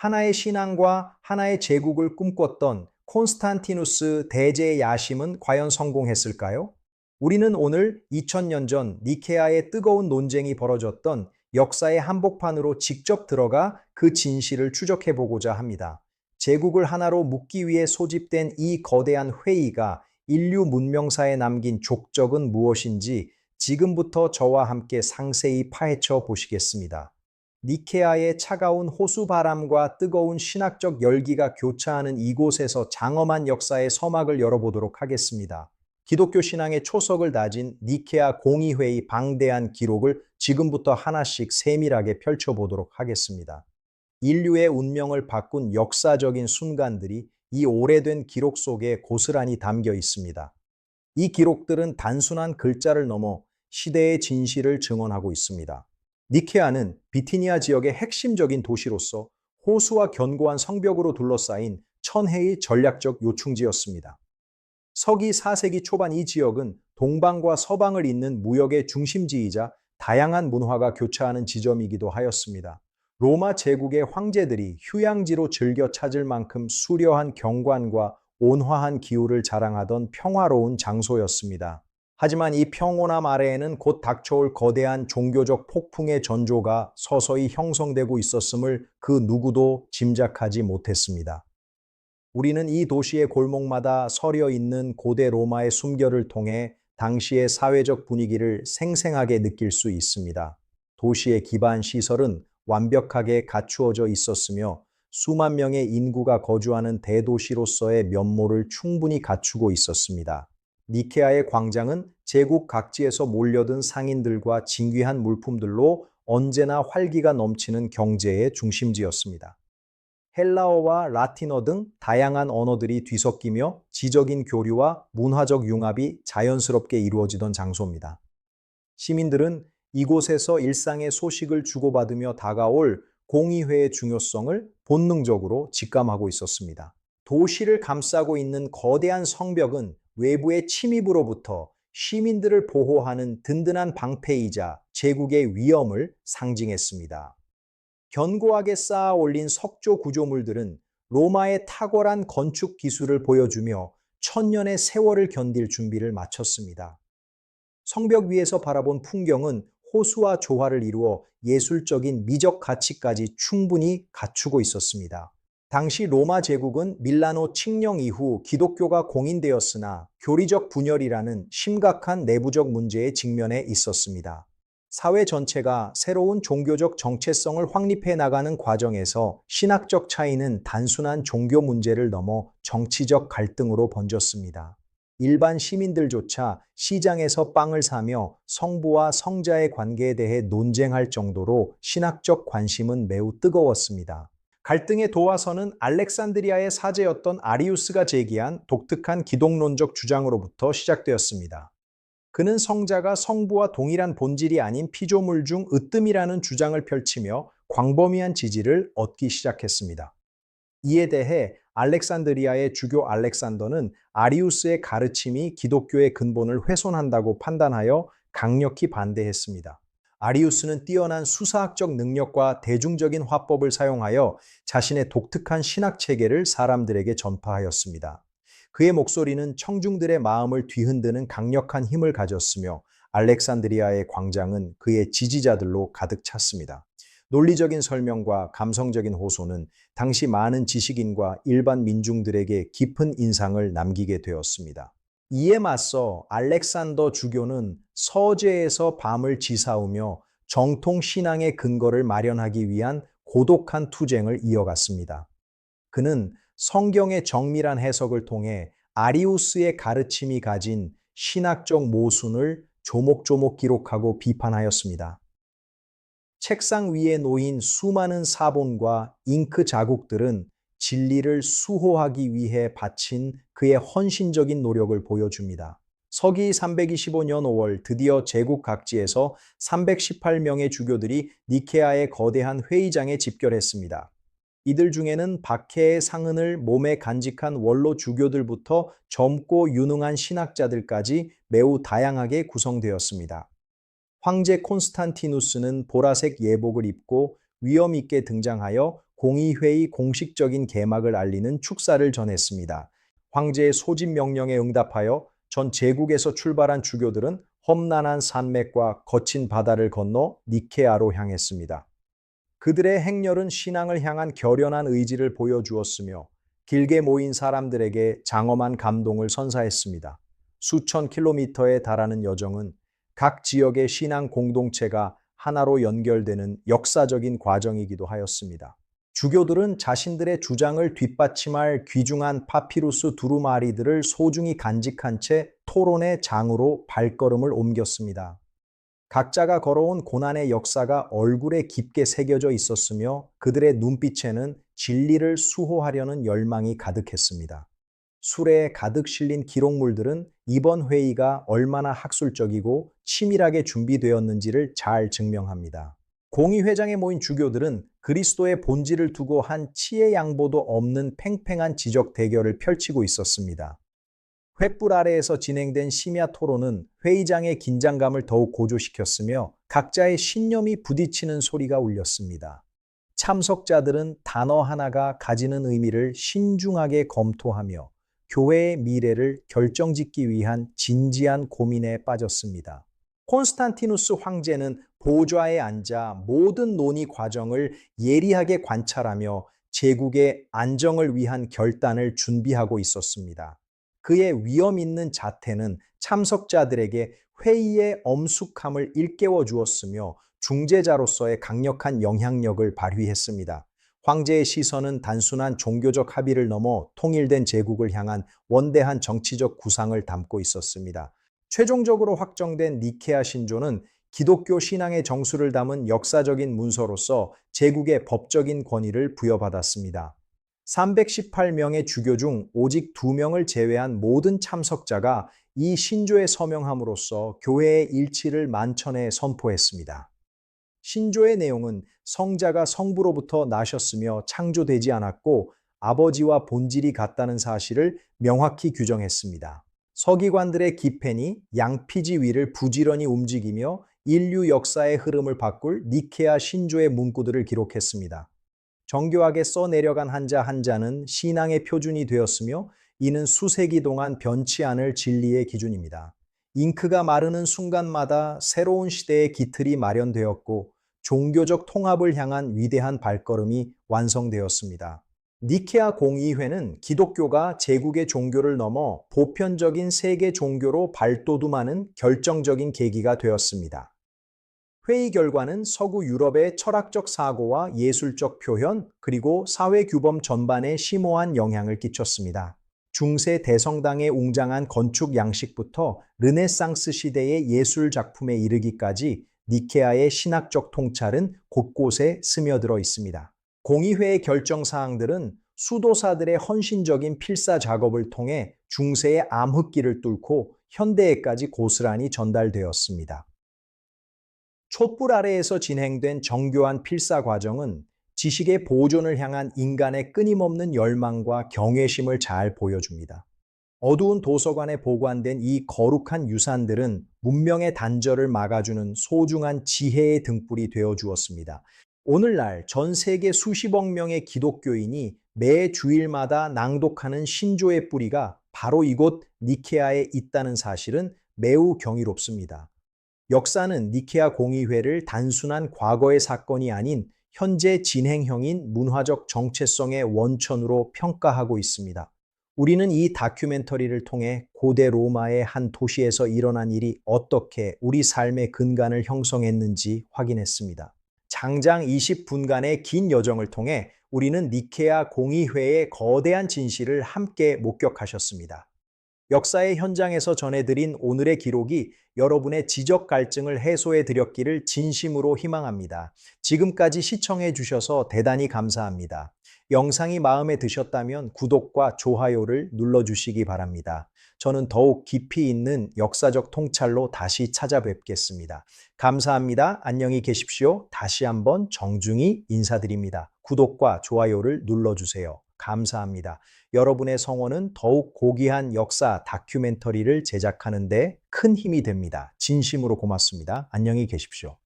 하나의 신앙과 하나의 제국을 꿈꿨던 콘스탄티누스 대제의 야심은 과연 성공했을까요? 우리는 오늘 2000년 전 니케아의 뜨거운 논쟁이 벌어졌던 역사의 한복판으로 직접 들어가 그 진실을 추적해 보고자 합니다. 제국을 하나로 묶기 위해 소집된 이 거대한 회의가 인류 문명사에 남긴 족적은 무엇인지 지금부터 저와 함께 상세히 파헤쳐 보시겠습니다. 니케아의 차가운 호수바람과 뜨거운 신학적 열기가 교차하는 이곳에서 장엄한 역사의 서막을 열어보도록 하겠습니다. 기독교 신앙의 초석을 다진 니케아 공의회의 방대한 기록을 지금부터 하나씩 세밀하게 펼쳐보도록 하겠습니다. 인류의 운명을 바꾼 역사적인 순간들이 이 오래된 기록 속에 고스란히 담겨 있습니다. 이 기록들은 단순한 글자를 넘어 시대의 진실을 증언하고 있습니다. 니케아는 비티니아 지역의 핵심적인 도시로서 호수와 견고한 성벽으로 둘러싸인 천혜의 전략적 요충지였습니다. 서기 4세기 초반 이 지역은 동방과 서방을 잇는 무역의 중심지이자 다양한 문화가 교차하는 지점이기도 하였습니다. 로마 제국의 황제들이 휴양지로 즐겨 찾을 만큼 수려한 경관과 온화한 기후를 자랑하던 평화로운 장소였습니다. 하지만 이 평온함 아래에는 곧 닥쳐올 거대한 종교적 폭풍의 전조가 서서히 형성되고 있었음을 그 누구도 짐작하지 못했습니다. 우리는 이 도시의 골목마다 서려 있는 고대 로마의 숨결을 통해 당시의 사회적 분위기를 생생하게 느낄 수 있습니다. 도시의 기반 시설은 완벽하게 갖추어져 있었으며 수만 명의 인구가 거주하는 대도시로서의 면모를 충분히 갖추고 있었습니다. 니케아의 광장은 제국 각지에서 몰려든 상인들과 진귀한 물품들로 언제나 활기가 넘치는 경제의 중심지였습니다. 헬라어와 라틴어 등 다양한 언어들이 뒤섞이며 지적인 교류와 문화적 융합이 자연스럽게 이루어지던 장소입니다. 시민들은 이곳에서 일상의 소식을 주고받으며 다가올 공의회의 중요성을 본능적으로 직감하고 있었습니다. 도시를 감싸고 있는 거대한 성벽은 외부의 침입으로부터 시민들을 보호하는 든든한 방패이자 제국의 위엄을 상징했습니다. 견고하게 쌓아 올린 석조 구조물들은 로마의 탁월한 건축 기술을 보여주며 천년의 세월을 견딜 준비를 마쳤습니다. 성벽 위에서 바라본 풍경은 호수와 조화를 이루어 예술적인 미적 가치까지 충분히 갖추고 있었습니다. 당시 로마 제국은 밀라노 칙령 이후 기독교가 공인되었으나 교리적 분열이라는 심각한 내부적 문제에 직면해 있었습니다. 사회 전체가 새로운 종교적 정체성을 확립해 나가는 과정에서 신학적 차이는 단순한 종교 문제를 넘어 정치적 갈등으로 번졌습니다. 일반 시민들조차 시장에서 빵을 사며 성부와 성자의 관계에 대해 논쟁할 정도로 신학적 관심은 매우 뜨거웠습니다. 갈등의 도화선은 알렉산드리아의 사제였던 아리우스가 제기한 독특한 기독론적 주장으로부터 시작되었습니다. 그는 성자가 성부와 동일한 본질이 아닌 피조물 중 으뜸이라는 주장을 펼치며 광범위한 지지를 얻기 시작했습니다. 이에 대해 알렉산드리아의 주교 알렉산더는 아리우스의 가르침이 기독교의 근본을 훼손한다고 판단하여 강력히 반대했습니다. 아리우스는 뛰어난 수사학적 능력과 대중적인 화법을 사용하여 자신의 독특한 신학 체계를 사람들에게 전파하였습니다. 그의 목소리는 청중들의 마음을 뒤흔드는 강력한 힘을 가졌으며 알렉산드리아의 광장은 그의 지지자들로 가득 찼습니다. 논리적인 설명과 감성적인 호소는 당시 많은 지식인과 일반 민중들에게 깊은 인상을 남기게 되었습니다. 이에 맞서 알렉산더 주교는 서재에서 밤을 지사우며 정통 신앙의 근거를 마련하기 위한 고독한 투쟁을 이어갔습니다. 그는 성경의 정밀한 해석을 통해 아리우스의 가르침이 가진 신학적 모순을 조목조목 기록하고 비판하였습니다. 책상 위에 놓인 수많은 사본과 잉크 자국들은 진리를 수호하기 위해 바친 그의 헌신적인 노력을 보여줍니다. 서기 325년 5월 드디어 제국 각지에서 318명의 주교들이 니케아의 거대한 회의장에 집결했습니다. 이들 중에는 박해의 상흔을 몸에 간직한 원로 주교들부터 젊고 유능한 신학자들까지 매우 다양하게 구성되었습니다. 황제 콘스탄티누스는 보라색 예복을 입고 위엄 있게 등장하여 공의회의 공식적인 개막을 알리는 축사를 전했습니다. 황제의 소집 명령에 응답하여 전 제국에서 출발한 주교들은 험난한 산맥과 거친 바다를 건너 니케아로 향했습니다. 그들의 행렬은 신앙을 향한 결연한 의지를 보여주었으며 길게 모인 사람들에게 장엄한 감동을 선사했습니다. 수천 킬로미터에 달하는 여정은 각 지역의 신앙 공동체가 하나로 연결되는 역사적인 과정이기도 하였습니다. 주교들은 자신들의 주장을 뒷받침할 귀중한 파피루스 두루마리들을 소중히 간직한 채 토론의 장으로 발걸음을 옮겼습니다. 각자가 걸어온 고난의 역사가 얼굴에 깊게 새겨져 있었으며 그들의 눈빛에는 진리를 수호하려는 열망이 가득했습니다. 술에 가득 실린 기록물들은 이번 회의가 얼마나 학술적이고 치밀하게 준비되었는지를 잘 증명합니다. 공의회장에 모인 주교들은 그리스도의 본질을 두고 한 치의 양보도 없는 팽팽한 지적 대결을 펼치고 있었습니다. 횃불 아래에서 진행된 심야 토론은 회의장의 긴장감을 더욱 고조시켰으며 각자의 신념이 부딪히는 소리가 울렸습니다. 참석자들은 단어 하나가 가지는 의미를 신중하게 검토하며 교회의 미래를 결정짓기 위한 진지한 고민에 빠졌습니다. 콘스탄티누스 황제는 보좌에 앉아 모든 논의 과정을 예리하게 관찰하며 제국의 안정을 위한 결단을 준비하고 있었습니다. 그의 위험 있는 자태는 참석자들에게 회의의 엄숙함을 일깨워 주었으며 중재자로서의 강력한 영향력을 발휘했습니다. 황제의 시선은 단순한 종교적 합의를 넘어 통일된 제국을 향한 원대한 정치적 구상을 담고 있었습니다. 최종적으로 확정된 니케아 신조는 기독교 신앙의 정수를 담은 역사적인 문서로서 제국의 법적인 권위를 부여받았습니다. 318명의 주교 중 오직 2명을 제외한 모든 참석자가 이 신조에 서명함으로써 교회의 일치를 만천에 선포했습니다. 신조의 내용은 성자가 성부로부터 나셨으며 창조되지 않았고 아버지와 본질이 같다는 사실을 명확히 규정했습니다. 서기관들의 기펜이 양피지 위를 부지런히 움직이며 인류 역사의 흐름을 바꿀 니케아 신조의 문구들을 기록했습니다. 정교하게 써내려간 한자 한자는 신앙의 표준이 되었으며 이는 수세기 동안 변치 않을 진리의 기준입니다. 잉크가 마르는 순간마다 새로운 시대의 기틀이 마련되었고 종교적 통합을 향한 위대한 발걸음이 완성되었습니다. 니케아 공의회는 기독교가 제국의 종교를 넘어 보편적인 세계 종교로 발돋움하는 결정적인 계기가 되었습니다. 회의 결과는 서구 유럽의 철학적 사고와 예술적 표현, 그리고 사회 규범 전반에 심오한 영향을 끼쳤습니다. 중세 대성당의 웅장한 건축 양식부터 르네상스 시대의 예술 작품에 이르기까지 니케아의 신학적 통찰은 곳곳에 스며들어 있습니다. 공의회의 결정 사항들은 수도사들의 헌신적인 필사 작업을 통해 중세의 암흑기를 뚫고 현대에까지 고스란히 전달되었습니다. 촛불 아래에서 진행된 정교한 필사 과정은 지식의 보존을 향한 인간의 끊임없는 열망과 경외심을 잘 보여줍니다. 어두운 도서관에 보관된 이 거룩한 유산들은 문명의 단절을 막아주는 소중한 지혜의 등불이 되어 주었습니다. 오늘날 전 세계 수십억 명의 기독교인이 매 주일마다 낭독하는 신조의 뿌리가 바로 이곳 니케아에 있다는 사실은 매우 경이롭습니다. 역사는 니케아 공의회를 단순한 과거의 사건이 아닌 현재 진행형인 문화적 정체성의 원천으로 평가하고 있습니다. 우리는 이 다큐멘터리를 통해 고대 로마의 한 도시에서 일어난 일이 어떻게 우리 삶의 근간을 형성했는지 확인했습니다. 장장 20분간의 긴 여정을 통해 우리는 니케아 공의회의 거대한 진실을 함께 목격하셨습니다. 역사의 현장에서 전해드린 오늘의 기록이 여러분의 지적 갈증을 해소해 드렸기를 진심으로 희망합니다. 지금까지 시청해 주셔서 대단히 감사합니다. 영상이 마음에 드셨다면 구독과 좋아요를 눌러주시기 바랍니다. 저는 더욱 깊이 있는 역사적 통찰로 다시 찾아뵙겠습니다. 감사합니다. 안녕히 계십시오. 다시 한번 정중히 인사드립니다. 구독과 좋아요를 눌러주세요. 감사합니다. 여러분의 성원은 더욱 고귀한 역사 다큐멘터리를 제작하는 데 큰 힘이 됩니다. 진심으로 고맙습니다. 안녕히 계십시오.